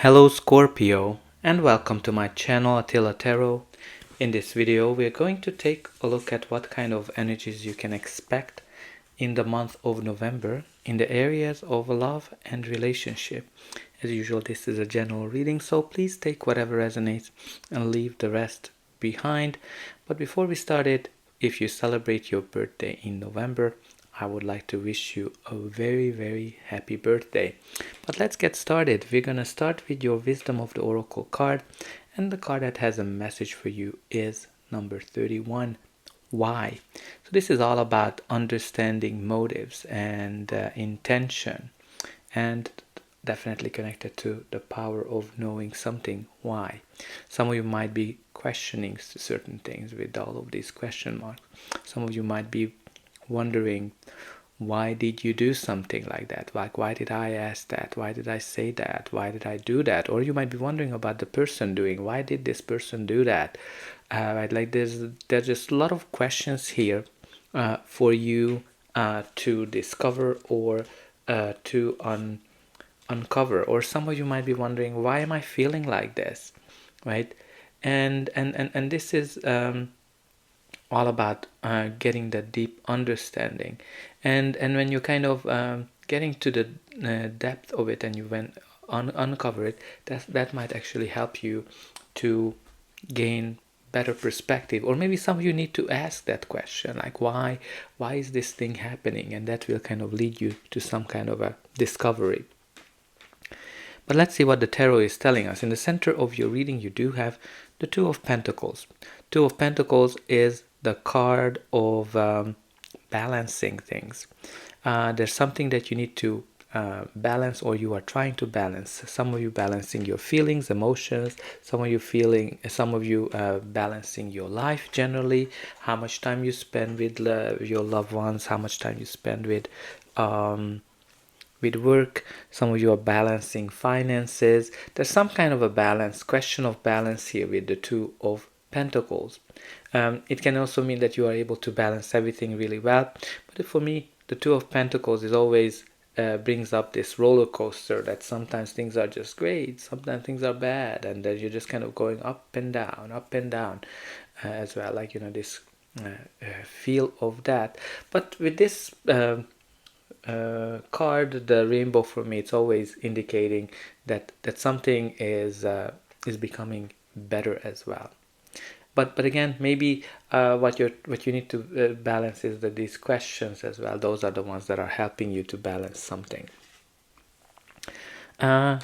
Hello Scorpio and welcome to my channel Attila Tarot. In this video we're going to take a look at what kind of energies you can expect in the month of November in the areas of love and relationship. As usual, this is a general reading, so please take whatever resonates and leave the rest behind. But before we start it, if you celebrate your birthday in November, I would like to wish you a very, very happy birthday. But let's get started. We're going to start with your Wisdom of the Oracle card. And the card that has a message for you is number 31. Why? So this is all about understanding motives and intention. And definitely connected to the power of knowing something. Why? Some of you might be questioning certain things with all of these question marks. Some of you might be wondering, why did you do something like that? Like, why did I ask that? Why did I say that? Why did I do that? Or you might be wondering about the person doing, why did this person do that? Like there's just a lot of questions here for you to discover or to uncover. Or some of you might be wondering, why am I feeling like this, right? And this is all about getting that deep understanding, and when you kind of getting to the depth of it and you uncover it, that might actually help you to gain better perspective. Or maybe some of you need to ask that question, like why is this thing happening, and that will kind of lead you to some kind of a discovery. But let's see what the tarot is telling us. In the center of your reading, you do have the Two of Pentacles. Two of Pentacles is the card of balancing things. There's something that you need to balance, or you are trying to balance. Some of you balancing your feelings, emotions. Some of you balancing your life generally. How much time you spend with your loved ones. How much time you spend with work. Some of you are balancing finances. There's some kind of a question of balance here with the Two of Pentacles. It can also mean that you are able to balance everything really well. But for me, the Two of Pentacles is always brings up this roller coaster, that sometimes things are just great, sometimes things are bad, and then you're just kind of going up and down as well. Like, this feel of that. But with this card, the rainbow, for me, it's always indicating that something is becoming better as well. But again, maybe what you need to balance is these questions as well. Those are the ones that are helping you to balance something. The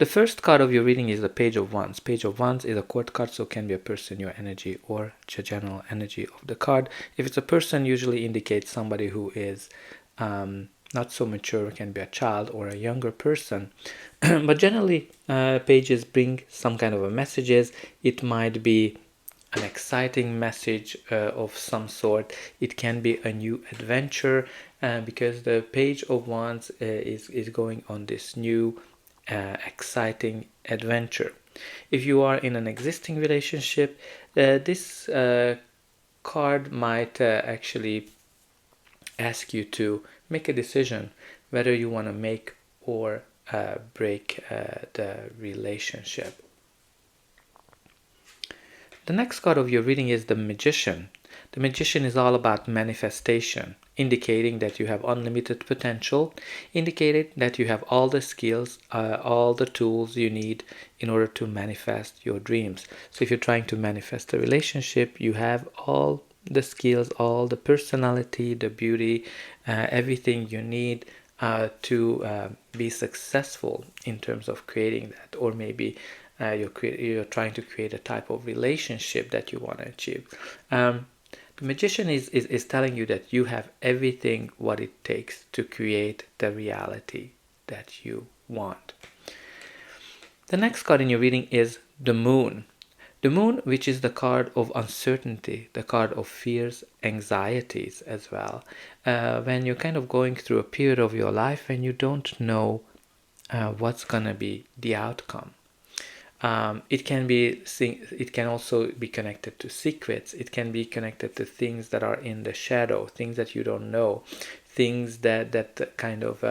first card of your reading is the Page of Wands. Page of Wands is a court card, so it can be a person, your energy, or the general energy of the card. If it's a person, usually indicates somebody who is not so mature. It can be a child or a younger person. But generally, pages bring some kind of a messages. It might be an exciting message of some sort. It can be a new adventure, because the Page of Wands is going on this new exciting adventure. If you are in an existing relationship, this card might actually ask you to make a decision whether you want to make or break the relationship. The next card of your reading is the Magician. The Magician is all about manifestation, indicating that you have unlimited potential, indicating that you have all the skills, all the tools you need in order to manifest your dreams. So if you're trying to manifest a relationship, you have all the skills, all the personality, the beauty, everything you need to be successful in terms of creating that. Or maybe you're trying to create a type of relationship that you want to achieve. The Magician is telling you that you have everything what it takes to create the reality that you want. The next card in your reading is the Moon. The Moon, which is the card of uncertainty, the card of fears, anxieties as well. When you're kind of going through a period of your life when you don't know what's gonna be the outcome. It can also be connected to secrets. It can be connected to things that are in the shadow, things that you don't know, things that kind of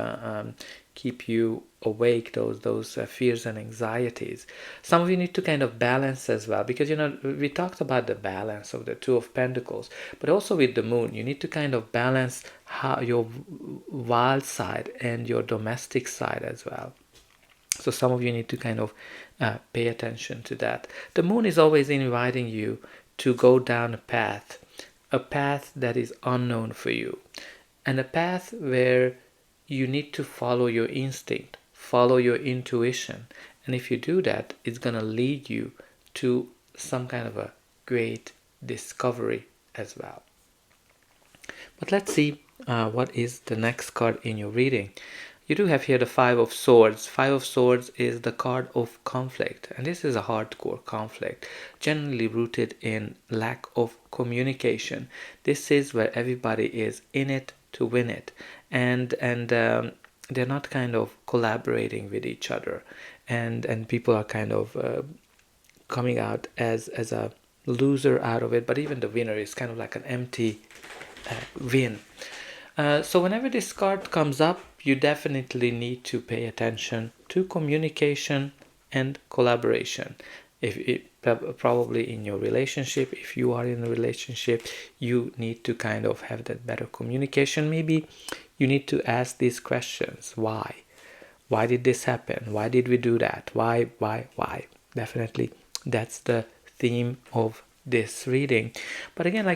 keep you awake, those fears and anxieties. Some of you need to kind of balance as well, because we talked about the balance of the Two of Pentacles, but also with the Moon you need to kind of balance how your wild side and your domestic side as well. So some of you need to kind of pay attention to that. The Moon is always inviting you to go down a path that is unknown for you, and a path where you need to follow your instinct, follow your intuition. And if you do that, it's going to lead you to some kind of a great discovery as well. But let's see what is the next card in your reading. You do have here the Five of Swords. Five of Swords is the card of conflict, and this is a hardcore conflict, generally rooted in lack of communication. This is where everybody is in it to win it, and they're not kind of collaborating with each other, and people are kind of coming out as a loser out of it, but even the winner is kind of like an empty win. So whenever this card comes up, you definitely need to pay attention to communication and collaboration. Probably in your relationship, if you are in a relationship, you need to kind of have that better communication. Maybe you need to ask these questions. Why did this happen? Why did we do that? Why? Definitely that's the theme of this reading. But again,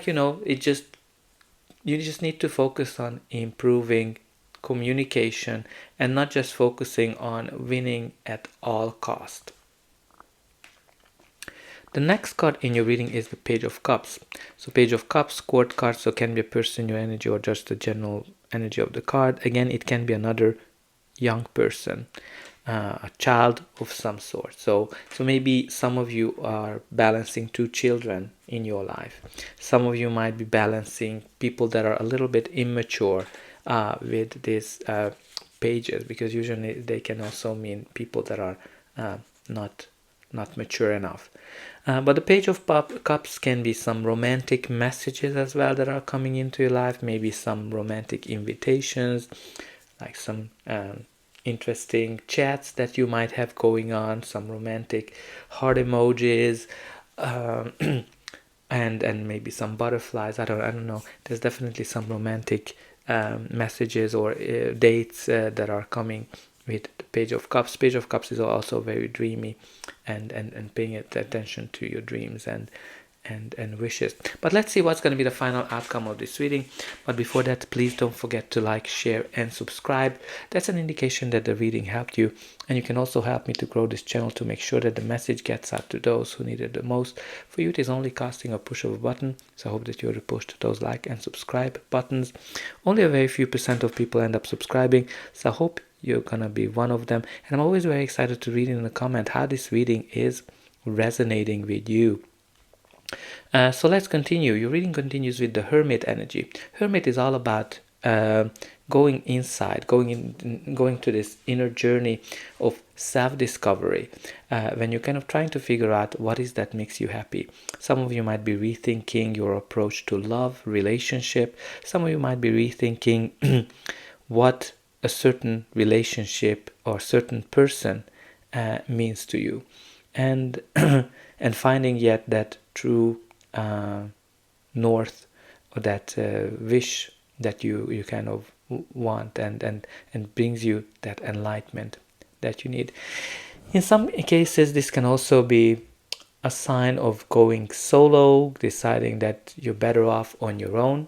you just need to focus on improving communication and not just focusing on winning at all cost. The next card in your reading is the Page of Cups. So Page of Cups, court card, so can be a person, your energy, or just the general energy of the card. Again, it can be another young person, a child of some sort. So maybe some of you are balancing two children in your life. Some of you might be balancing people that are a little bit immature with these pages, because usually they can also mean people that are not mature enough. But the Page of Cups can be some romantic messages as well that are coming into your life, maybe some romantic invitations, like some interesting chats that you might have going on, some romantic heart emojis, and maybe some butterflies. I don't know. There's definitely some romantic messages or dates that are coming with the Page of Cups. Page of Cups is also very dreamy, and paying attention to your dreams and wishes. But let's see what's going to be the final outcome of this reading. But before that, please don't forget to like, share, and subscribe. That's an indication that the reading helped you, and you can also help me to grow this channel to make sure that the message gets out to those who need it the most. For you, it is only casting a push of a button, so I hope that you'll push those like and subscribe buttons. Only a very few % of people end up subscribing, so I hope you're gonna be one of them. And I'm always very excited to read in the comment how this reading is resonating with you. So let's continue. Your reading continues with the Hermit energy. Hermit is all about going inside, going to this inner journey of self-discovery, when you're kind of trying to figure out what is that makes you happy. Some of you might be rethinking your approach to love, relationship. Some of you might be rethinking what a certain relationship or certain person means to you, and and finding yet that true north, or that wish that you kind of want, and brings you that enlightenment that you need. In some cases, this can also be a sign of going solo, deciding that you're better off on your own.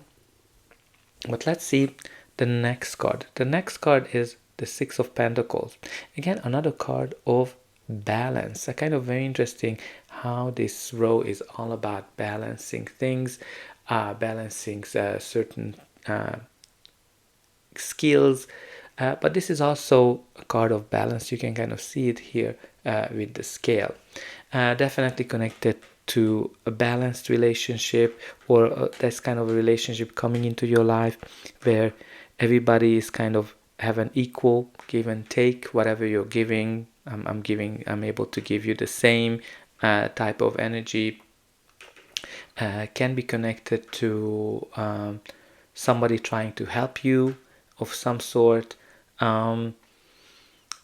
But let's see the next card. The next card is the Six of Pentacles. Again, another card of balance. A kind of very interesting how this row is all about balancing things, balancing certain skills, but this is also a card of balance. You can kind of see it here with the scale, definitely connected to a balanced relationship, or that's kind of a relationship coming into your life where everybody is kind of have an equal give and take. Whatever you're giving, I'm able to give you the same type of energy. Can be connected to somebody trying to help you of some sort.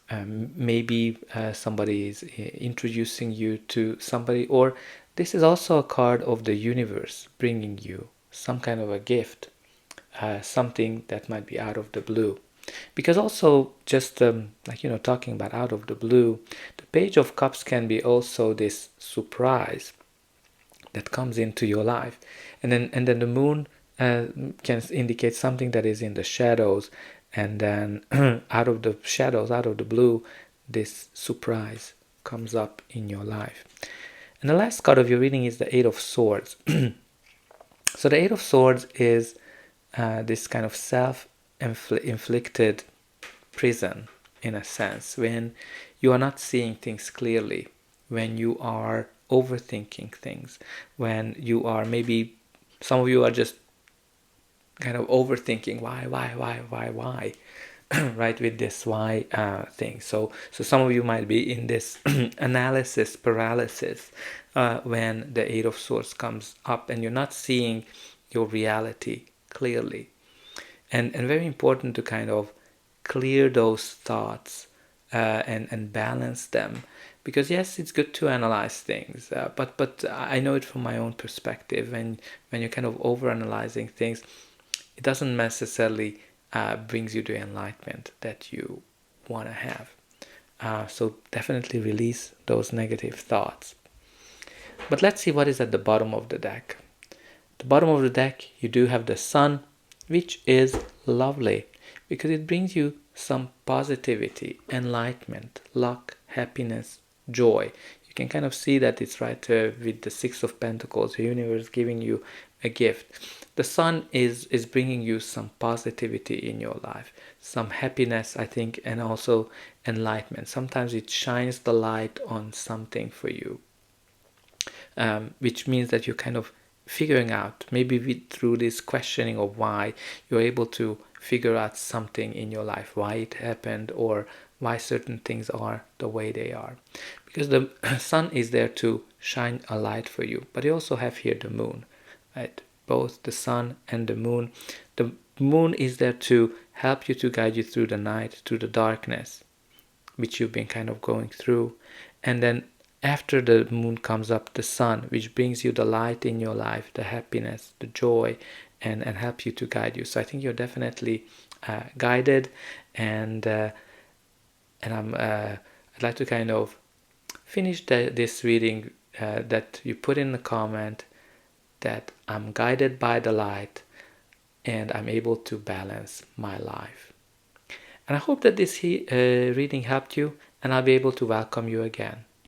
maybe somebody is introducing you to somebody, or this is also a card of the universe bringing you some kind of a gift, something that might be out of the blue. Because also, just like, talking about out of the blue, the Page of Cups can be also this surprise that comes into your life, and then the moon can indicate something that is in the shadows, and then out of the shadows, out of the blue, this surprise comes up in your life. And the last card of your reading is the Eight of Swords. So the Eight of Swords is this kind of self-inflicted prison, in a sense, when you are not seeing things clearly, when you are overthinking things, when you are, maybe some of you are just kind of overthinking why, right, with this why thing. So some of you might be in this analysis paralysis when the Eight of Swords comes up and you're not seeing your reality clearly. And very important to kind of clear those thoughts and balance them, because yes, it's good to analyze things, but I know it from my own perspective. When you're kind of over analyzing things, it doesn't necessarily brings you the enlightenment that you want to have. So definitely release those negative thoughts. But let's see what is at the bottom of the deck. The bottom of the deck, you do have the Sun, which is lovely because it brings you some positivity, enlightenment, luck, happiness, joy. You can kind of see that it's right with the Six of Pentacles, the universe giving you a gift. The Sun is bringing you some positivity in your life, some happiness, I think, and also enlightenment. Sometimes it shines the light on something for you, which means that you're kind of figuring out, maybe through this questioning of why, you're able to figure out something in your life, why it happened, or why certain things are the way they are. Because the Sun is there to shine a light for you, but you also have here the Moon, right? Both the Sun and the Moon. The Moon is there to help you, to guide you through the night, through the darkness, which you've been kind of going through. And then after the Moon comes up the Sun, which brings you the light in your life, the happiness, the joy, and help you to guide you. So I think you're definitely guided, and I'd like to kind of finish this reading that you put in the comment, that I'm guided by the light and I'm able to balance my life. And I hope that this reading helped you, and I'll be able to welcome you again.